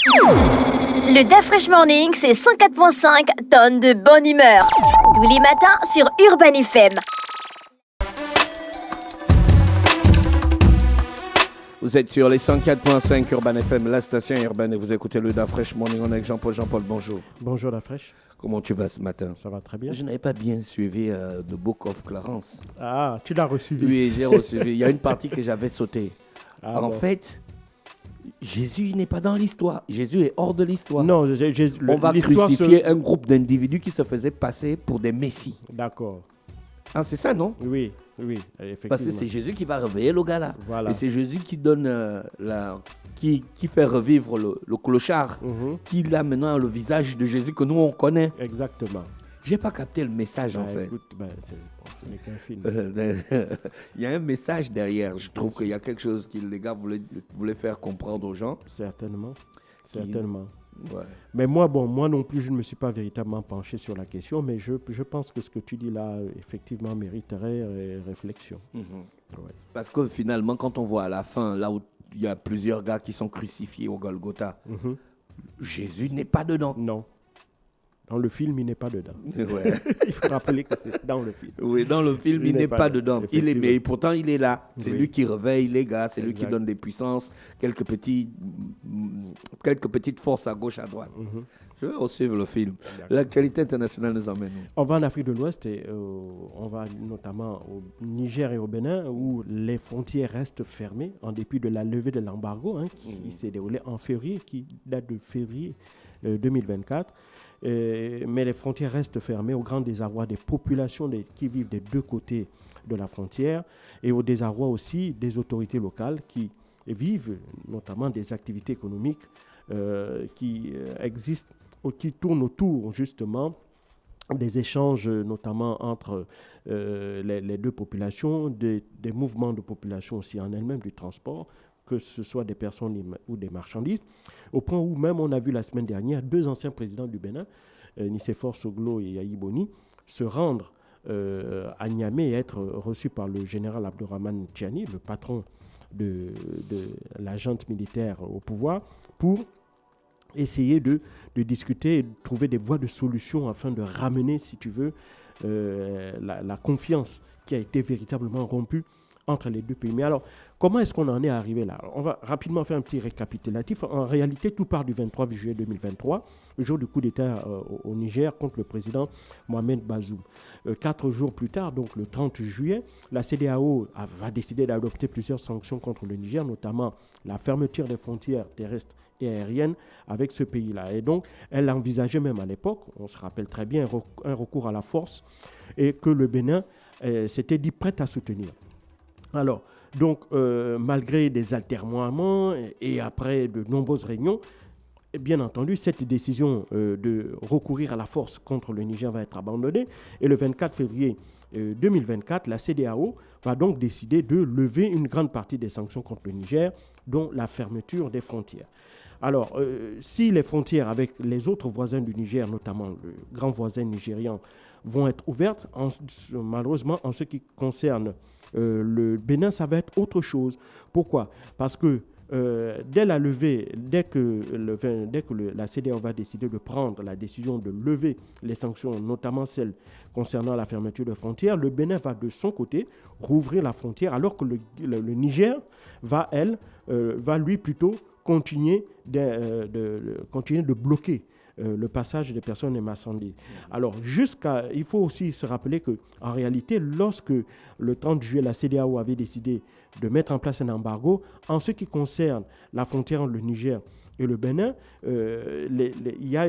Le DAF Fresh Morning, c'est 104.5 tonnes de bonne humeur. Tous les matins sur Urban FM. Vous êtes sur les 104.5 Urban FM, la station urbaine, et vous écoutez le DAF Fresh Morning. On est avec Jean-Paul. Jean-Paul, bonjour. Bonjour la fraîche. Comment tu vas ce matin? Ça va très bien. Je n'avais pas bien suivi The Book of Clarence. Ah, tu l'as reçu. Oui, j'ai reçu. Il y a une partie que j'avais sautée. En bon. fait, Jésus n'est pas dans l'histoire. Jésus est hors de l'histoire. Non, on va crucifier un groupe d'individus qui se faisaient passer pour des messies. D'accord. Ah, c'est ça, non? Oui, effectivement. Parce que c'est Jésus qui va réveiller le gars là. Voilà. Et c'est Jésus qui donne qui fait revivre le clochard, qui a maintenant le visage de Jésus que nous on connaît. Exactement. J'ai pas capté le message en fait. Écoute, ce n'est qu'un film. Il y a un message derrière. Je trouve qu'il y a quelque chose que les gars voulaient faire comprendre aux gens. Certainement. Ouais. Mais moi non plus, je ne me suis pas véritablement penché sur la question, mais je pense que ce que tu dis là, effectivement, mériterait réflexion. Ouais. Parce que finalement, quand on voit à la fin, là où il y a plusieurs gars qui sont crucifiés au Golgotha, Jésus n'est pas dedans. Non. Dans le film, il n'est pas dedans. Ouais. Il faut rappeler que c'est dans le film. Oui, dans le film, il n'est pas dedans. Mais pourtant, il est là. C'est lui qui réveille les gars, c'est lui qui donne des puissances, quelques petites forces à gauche, à droite. Je vais suivre le film. L'actualité internationale nous emmène. On va en Afrique de l'Ouest et on va notamment au Niger et au Bénin où les frontières restent fermées en dépit de la levée de l'embargo qui s'est déroulée en février, qui date de février 2024. Mais les frontières restent fermées au grand désarroi des populations qui vivent des deux côtés de la frontière et au désarroi aussi des autorités locales qui vivent notamment des activités économiques qui existent ou qui tournent autour justement des échanges notamment entre les deux populations, des mouvements de population aussi en elles-mêmes, du transport, que ce soit des personnes ou des marchandises, au point où même on a vu la semaine dernière deux anciens présidents du Bénin, Nicéphore Soglo et Yahi Boni, se rendre à Niamey et être reçus par le général Abdourahmane Tiani, le patron de la junte militaire au pouvoir, pour essayer de discuter et de trouver des voies de solution afin de ramener, si tu veux, la confiance qui a été véritablement rompue entre les deux pays. Mais alors, comment est-ce qu'on en est arrivé là? On va rapidement faire un petit récapitulatif. En réalité, tout part du 23 juillet 2023, le jour du coup d'État au Niger contre le président Mohamed Bazoum. 4 jours plus tard, donc le 30 juillet, la CEDEAO va décider d'adopter plusieurs sanctions contre le Niger, notamment la fermeture des frontières terrestres et aériennes avec ce pays-là. Et donc, elle envisageait même à l'époque, on se rappelle très bien, un recours à la force et que le Bénin s'était dit prêt à soutenir. Alors, donc, malgré des atermoiements et après de nombreuses réunions, bien entendu, cette décision de recourir à la force contre le Niger va être abandonnée. Et le 24 février 2024, la CEDEAO va donc décider de lever une grande partie des sanctions contre le Niger, dont la fermeture des frontières. Alors, si les frontières avec les autres voisins du Niger, notamment le grand voisin nigérian, vont être ouvertes, malheureusement, en ce qui concerne le Bénin, ça va être autre chose. Pourquoi? Parce que dès la levée, dès que la CEDEAO va décider de prendre la décision de lever les sanctions, notamment celles concernant la fermeture de frontières, le Bénin va de son côté rouvrir la frontière, alors que le Niger va lui plutôt continuer de bloquer le passage des personnes et marchandises. Alors, il faut aussi se rappeler qu'en réalité, lorsque le 30 juillet, la CEDEAO avait décidé de mettre en place un embargo, en ce qui concerne la frontière entre le Niger et le Bénin, il y a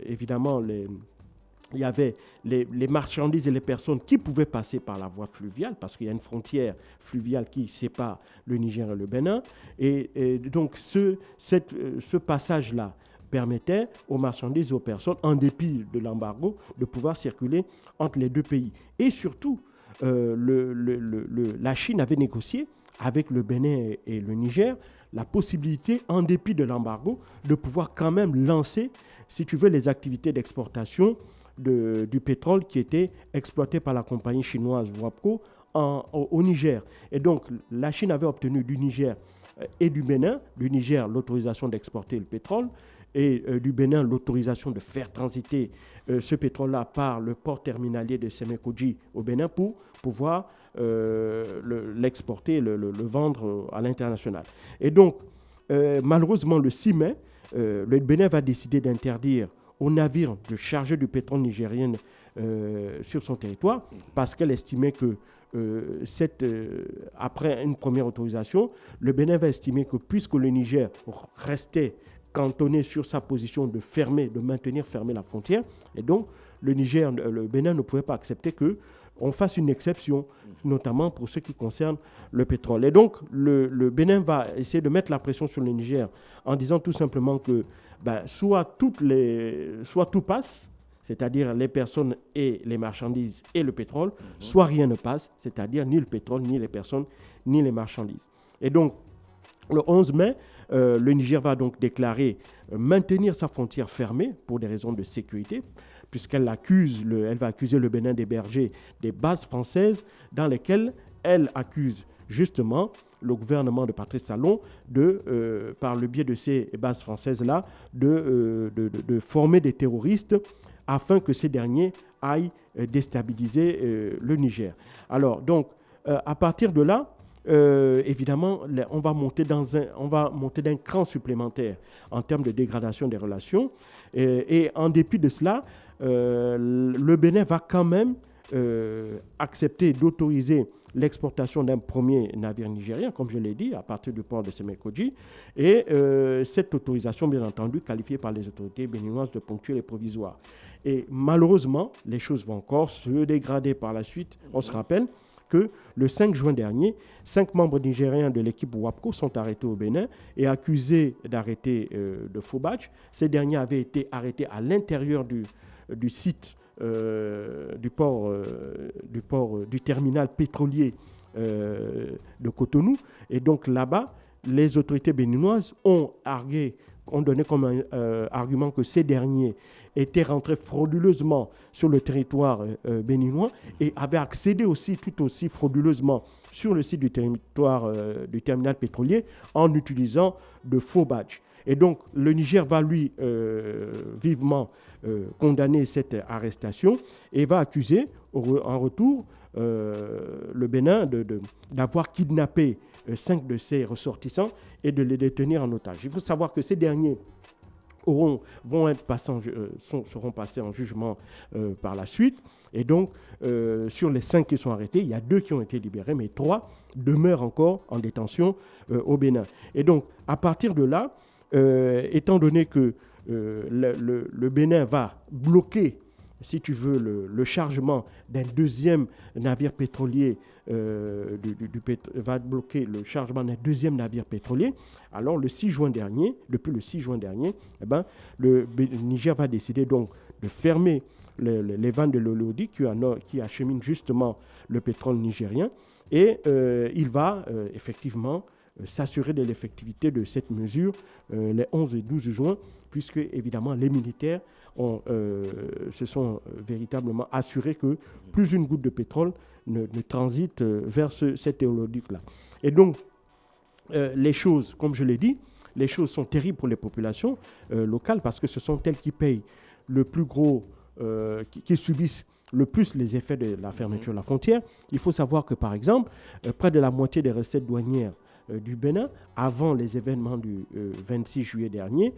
évidemment il y avait les marchandises et les personnes qui pouvaient passer par la voie fluviale, parce qu'il y a une frontière fluviale qui sépare le Niger et le Bénin. Et donc, ce passage-là permettait aux marchandises et aux personnes, en dépit de l'embargo, de pouvoir circuler entre les deux pays. Et surtout, la Chine avait négocié avec le Bénin et le Niger la possibilité, en dépit de l'embargo, de pouvoir quand même lancer, si tu veux, les activités d'exportation du pétrole qui était exploité par la compagnie chinoise WAPCO au Niger. Et donc, la Chine avait obtenu du Niger et du Bénin, du Niger, l'autorisation d'exporter le pétrole, et du Bénin, l'autorisation de faire transiter ce pétrole-là par le port terminalier de Sémékodji au Bénin pour pouvoir l'exporter, le vendre à l'international. Et donc, malheureusement, le 6 mai, le Bénin va décider d'interdire aux navires de charger du pétrole nigérien sur son territoire parce qu'elle estimait que après une première autorisation, le Bénin va estimer que puisque le Niger restait cantonné sur sa position de maintenir fermée la frontière, et donc le Bénin ne pouvait pas accepter qu'on fasse une exception, notamment pour ce qui concerne le pétrole. Et donc, le Bénin va essayer de mettre la pression sur le Niger en disant tout simplement que soit tout passe, c'est-à-dire les personnes et les marchandises et le pétrole, soit rien ne passe, c'est-à-dire ni le pétrole, ni les personnes, ni les marchandises. Et donc, le 11 mai, le Niger va donc déclarer maintenir sa frontière fermée pour des raisons de sécurité, puisqu'elle va accuser le Bénin d'héberger des bases françaises dans lesquelles elle accuse justement le gouvernement de Patrice Talon par le biais de ces bases françaises-là, de former des terroristes afin que ces derniers aillent déstabiliser le Niger. Alors, donc, à partir de là, évidemment, on va monter d'un cran supplémentaire en termes de dégradation des relations. Et en dépit de cela, le Bénin va quand même accepter d'autoriser l'exportation d'un premier navire nigérien, comme je l'ai dit, à partir du port de Sémékodji. Et cette autorisation, bien entendu, qualifiée par les autorités béninoises de ponctuelle et provisoire. Et malheureusement, les choses vont encore se dégrader par la suite. On se rappelle que le 5 juin dernier, 5 membres nigériens de l'équipe WAPCO sont arrêtés au Bénin et accusés d'arrêter de faux badges. Ces derniers avaient été arrêtés à l'intérieur du site du terminal pétrolier de Cotonou. Et donc là-bas, les autorités béninoises ont donné comme argument que ces derniers étaient rentrés frauduleusement sur le territoire béninois et avaient accédé tout aussi frauduleusement sur le site du terminal pétrolier en utilisant de faux badges. Et donc, le Niger va, lui, vivement condamner cette arrestation et va accuser, en retour, le Bénin d'avoir kidnappé 5 de ses ressortissants et de les détenir en otage. Il faut savoir que ces derniers seront passés en jugement par la suite. Et donc, sur les 5 qui sont arrêtés, il y a 2 qui ont été libérés, mais 3 demeurent encore en détention au Bénin. Et donc, à partir de là, étant donné que le Bénin va bloquer, si tu veux, le chargement d'un deuxième navire pétrolier, va bloquer le chargement d'un deuxième navire pétrolier, alors depuis le 6 juin dernier, le Niger va décider donc de fermer les vannes de l'Olodi qui acheminent justement le pétrole nigérien, et il va effectivement s'assurer de l'effectivité de cette mesure les 11 et 12 juin, puisque évidemment les militaires se sont véritablement assurés que plus une goutte de pétrole ne transite vers cet oléoduc-là. Et donc, les choses, comme je l'ai dit, les choses sont terribles pour les populations locales parce que ce sont elles qui payent le plus gros, qui subissent le plus les effets de la fermeture de la frontière. Il faut savoir que, par exemple, près de la moitié des recettes douanières du Bénin, avant les événements du 26 juillet dernier,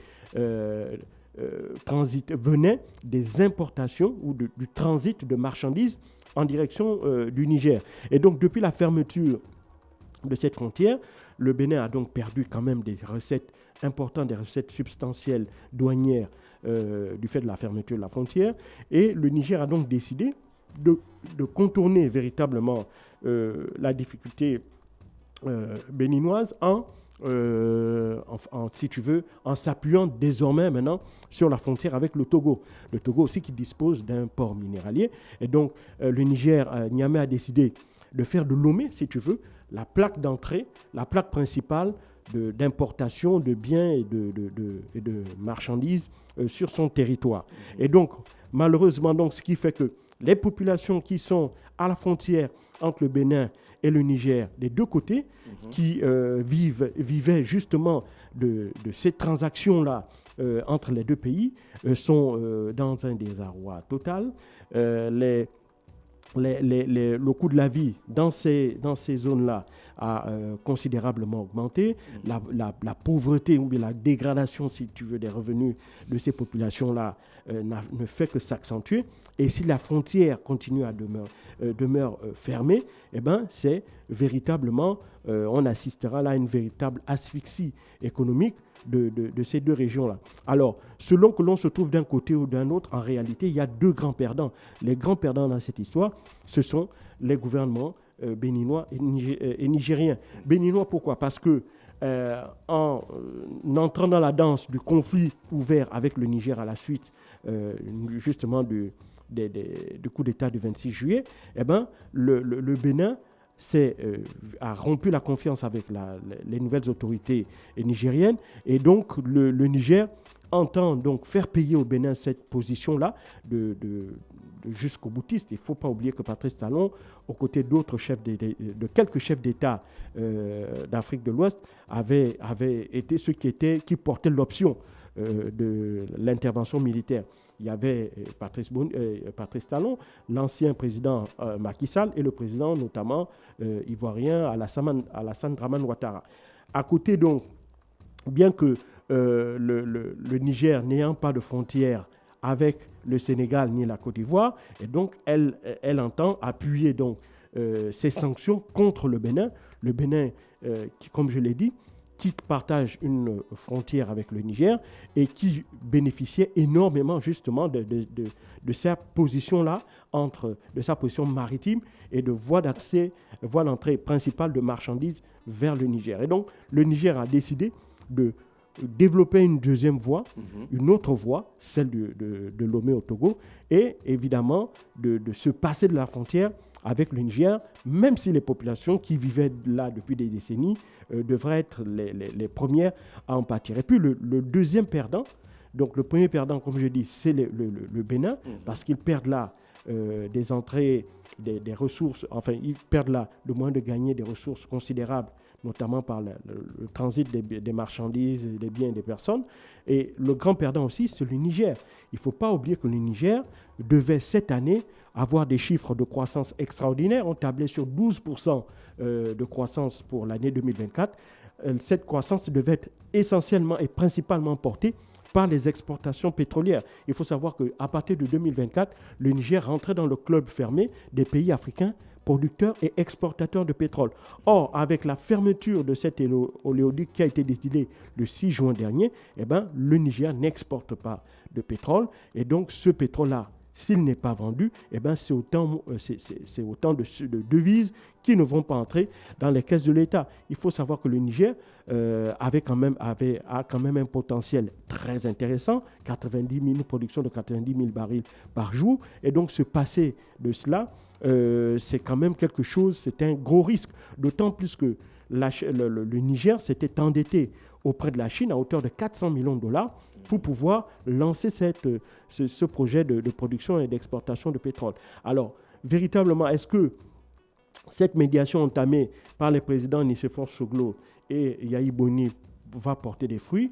venaient des importations ou du transit de marchandises en direction du Niger. Et donc, depuis la fermeture de cette frontière, le Bénin a donc perdu quand même des recettes importantes, des recettes substantielles douanières du fait de la fermeture de la frontière. Et le Niger a donc décidé de contourner véritablement la difficulté béninoise si tu veux, en s'appuyant désormais maintenant sur la frontière avec le Togo. Le Togo aussi qui dispose d'un port minéralier. Et donc, le Niger, Niamey a décidé de faire de Lomé, si tu veux, la plaque d'entrée, la plaque principale d'importation de biens et de marchandises sur son territoire. Et donc, malheureusement, ce qui fait que les populations qui sont à la frontière entre le Bénin et le Niger, des deux côtés, qui vivaient justement de ces transactions-là entre les deux pays, sont dans un désarroi total. Le coût de la vie dans ces zones-là a considérablement augmenté. La pauvreté ou bien la dégradation, si tu veux, des revenus de ces populations-là ne fait que s'accentuer. Et si la frontière continue à demeure fermée, eh ben, c'est véritablement, on assistera là à une véritable asphyxie économique de ces deux régions-là. Alors, selon que l'on se trouve d'un côté ou d'un autre, en réalité, il y a deux grands perdants. Les grands perdants dans cette histoire, ce sont les gouvernements béninois et nigériens. Béninois, pourquoi ? Parce que en entrant dans la danse du conflit ouvert avec le Niger à la suite justement du coup d'État du 26 juillet, eh ben, le Bénin a rompu la confiance avec les nouvelles autorités nigériennes, et donc le Niger entend donc faire payer au Bénin cette position-là de jusqu'au boutiste. Il ne faut pas oublier que Patrice Talon, aux côtés d'autres de quelques chefs d'État d'Afrique de l'Ouest, avait été ceux qui portaient l'option de l'intervention militaire. Il y avait Patrice Talon, l'ancien président Macky Sall et le président notamment ivoirien Alassane Dramane Ouattara. À côté donc, bien que le Niger n'ayant pas de frontière avec le Sénégal ni la Côte d'Ivoire, et donc elle entend appuyer donc ces sanctions contre le Bénin. Le Bénin, qui, comme je l'ai dit, qui partage une frontière avec le Niger et qui bénéficiait énormément justement de sa position-là, de sa position maritime et de voie d'entrée principale de marchandises vers le Niger. Et donc, le Niger a décidé de développer une deuxième voie, une autre voie, celle de Lomé au Togo, et évidemment de se passer de la frontière avec le Niger, même si les populations qui vivaient là depuis des décennies devraient être les premières à en pâtir. Et puis le deuxième perdant, donc le premier perdant, comme je dis, c'est le Bénin, parce qu'ils perdent là des entrées, des ressources, enfin ils perdent là le moyen de gagner des ressources considérables, notamment par le transit des marchandises, des biens et des personnes. Et le grand perdant aussi, c'est le Niger. Il ne faut pas oublier que le Niger devait cette année avoir des chiffres de croissance extraordinaires. On tablait sur 12% de croissance pour l'année 2024. Cette croissance devait être essentiellement et principalement portée par les exportations pétrolières. Il faut savoir qu'à partir de 2024, le Niger rentrait dans le club fermé des pays africains producteurs et exportateurs de pétrole. Or, avec la fermeture de cet oléoduc qui a été décidé le 6 juin dernier, eh ben, le Niger n'exporte pas de pétrole. Et donc, ce pétrole-là, s'il n'est pas vendu, eh ben, c'est autant de devises qui ne vont pas entrer dans les caisses de l'État. Il faut savoir que le Niger a quand même un potentiel très intéressant, production de 90 000 barils par jour. Et donc, se passer de cela, c'est quand même quelque chose, c'est un gros risque. D'autant plus que le Niger s'était endetté auprès de la Chine à hauteur de 400 millions de dollars pour pouvoir lancer ce projet de production et d'exportation de pétrole. Alors, véritablement, est-ce que cette médiation entamée par les présidents Nicéphore Soglo et Yahi Boni va porter des fruits?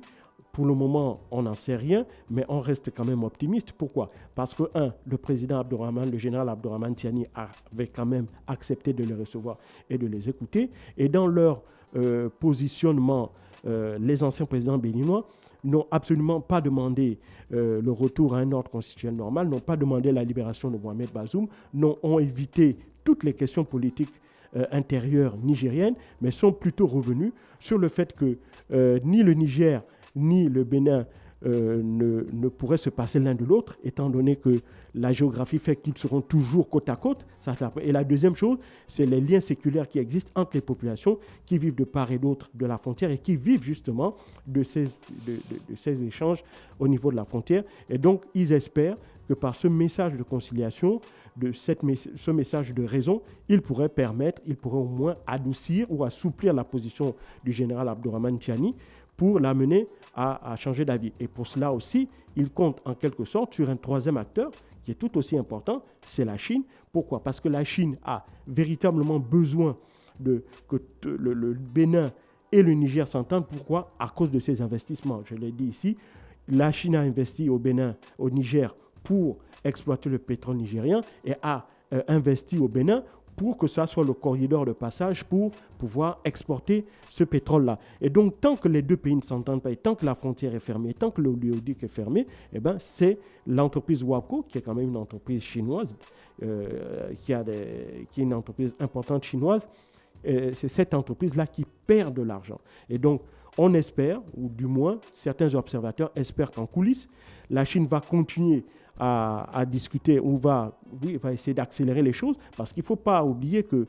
Pour le moment, on n'en sait rien, mais on reste quand même optimiste. Pourquoi ? Parce que, le général Abdourahmane Tiani avait quand même accepté de les recevoir et de les écouter. Et dans leur positionnement, les anciens présidents béninois n'ont absolument pas demandé le retour à un ordre constitutionnel normal, n'ont pas demandé la libération de Mohamed Bazoum, ont évité toutes les questions politiques intérieures nigériennes, mais sont plutôt revenus sur le fait que ni le Niger ni le Bénin ne pourraient se passer l'un de l'autre, étant donné que la géographie fait qu'ils seront toujours côte à côte. Et la deuxième chose, c'est les liens séculaires qui existent entre les populations qui vivent de part et d'autre de la frontière et qui vivent justement de ces échanges au niveau de la frontière. Et donc, ils espèrent que par ce message de conciliation, ce message de raison, il pourrait au moins adoucir ou assouplir la position du général Abdourahmane Tiani pour l'amener à changer d'avis. Et pour cela aussi, il compte en quelque sorte sur un troisième acteur qui qui est tout aussi important, c'est la Chine. Pourquoi ? Parce que la Chine a véritablement besoin le Bénin et le Niger s'entendent. Pourquoi ? À cause de ces investissements. Je l'ai dit ici, la Chine a investi au Bénin, au Niger, pour exploiter le pétrole nigérien et a investi au Bénin pour que ça soit le corridor de passage pour pouvoir exporter ce pétrole-là. Et donc, tant que les deux pays ne s'entendent pas, et tant que la frontière est fermée, tant que l'oléoduc est fermé, eh ben, c'est l'entreprise WAPCO, qui est quand même une entreprise chinoise, qui est une entreprise importante chinoise, c'est cette entreprise-là qui perd de l'argent. Et donc, on espère, ou du moins, certains observateurs espèrent qu'en coulisses, la Chine va continuer à discuter ou va essayer d'accélérer les choses, parce qu'il ne faut pas oublier que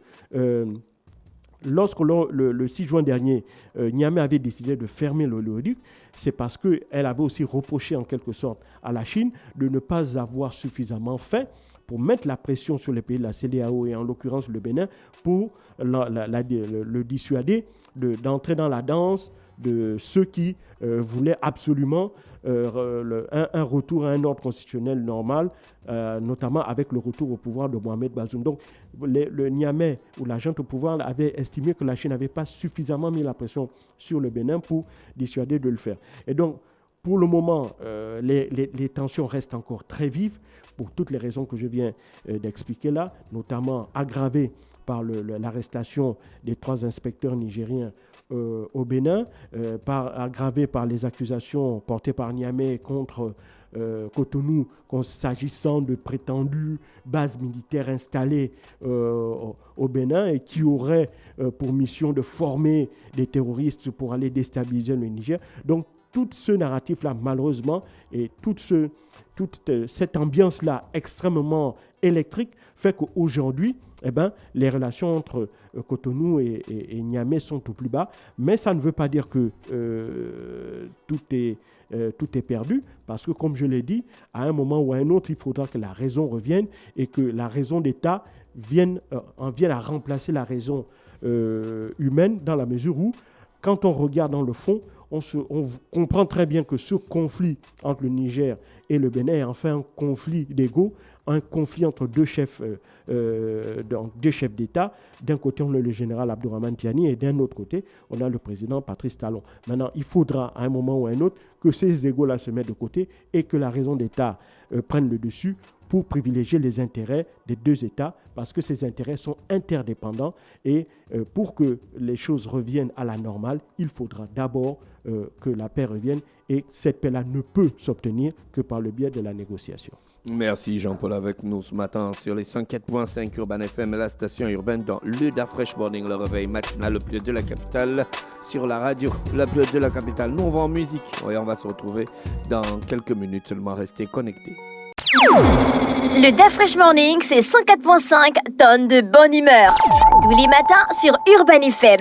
lorsque le 6 juin dernier, Niamey avait décidé de fermer l'oléoduc, c'est parce qu'elle avait aussi reproché en quelque sorte à la Chine de ne pas avoir suffisamment fait pour mettre la pression sur les pays de la CEDEAO et en l'occurrence le Bénin pour le dissuader d'entrer dans la danse de ceux qui voulaient absolument un retour à un ordre constitutionnel normal, notamment avec le retour au pouvoir de Mohamed Bazoum. Donc, le Niamey ou la junte au pouvoir avait estimé que la Chine n'avait pas suffisamment mis la pression sur le Bénin pour dissuader de le faire. Et donc, pour le moment, les tensions restent encore très vives pour toutes les raisons que je viens d'expliquer là, notamment aggravées par l'arrestation des 3 inspecteurs nigériens au Bénin, aggravées par les accusations portées par Niamey contre Cotonou s'agissant de prétendues bases militaires installées au Bénin et qui auraient pour mission de former des terroristes pour aller déstabiliser le Niger. Donc, tout ce narratif-là, malheureusement, et toute cette ambiance-là extrêmement électrique fait qu'aujourd'hui, les relations entre Cotonou et Niamey sont au plus bas. Mais ça ne veut pas dire que tout est perdu, parce que, comme je l'ai dit, à un moment ou à un autre, il faudra que la raison revienne et que la raison d'État vienne à remplacer la raison humaine, dans la mesure où, quand on regarde dans le fond, on comprend très bien que ce conflit entre le Niger et le Bénin est enfin un conflit d'ego, un conflit entre deux chefs d'État. D'un côté, on a le général Abdourahmane Tiani et d'un autre côté, on a le président Patrice Talon. Maintenant, il faudra à un moment ou à un autre que ces égos-là se mettent de côté et que la raison d'État prenne le dessus pour privilégier les intérêts des deux États, parce que ces intérêts sont interdépendants et pour que les choses reviennent à la normale, il faudra d'abord que la paix revienne et cette paix-là ne peut s'obtenir que par le biais de la négociation. Merci Jean-Paul avec nous ce matin sur les 104.5 Urban FM, la station urbaine dans le Da Fresh Morning, le réveil matinal, le plus de la capitale, sur la radio, le plus de la capitale. Nous on va en musique et on va se retrouver dans quelques minutes seulement, restez connectés. Le Da Fresh Morning, c'est 104.5 tonnes de bonne humeur. Tous les matins sur Urban FM.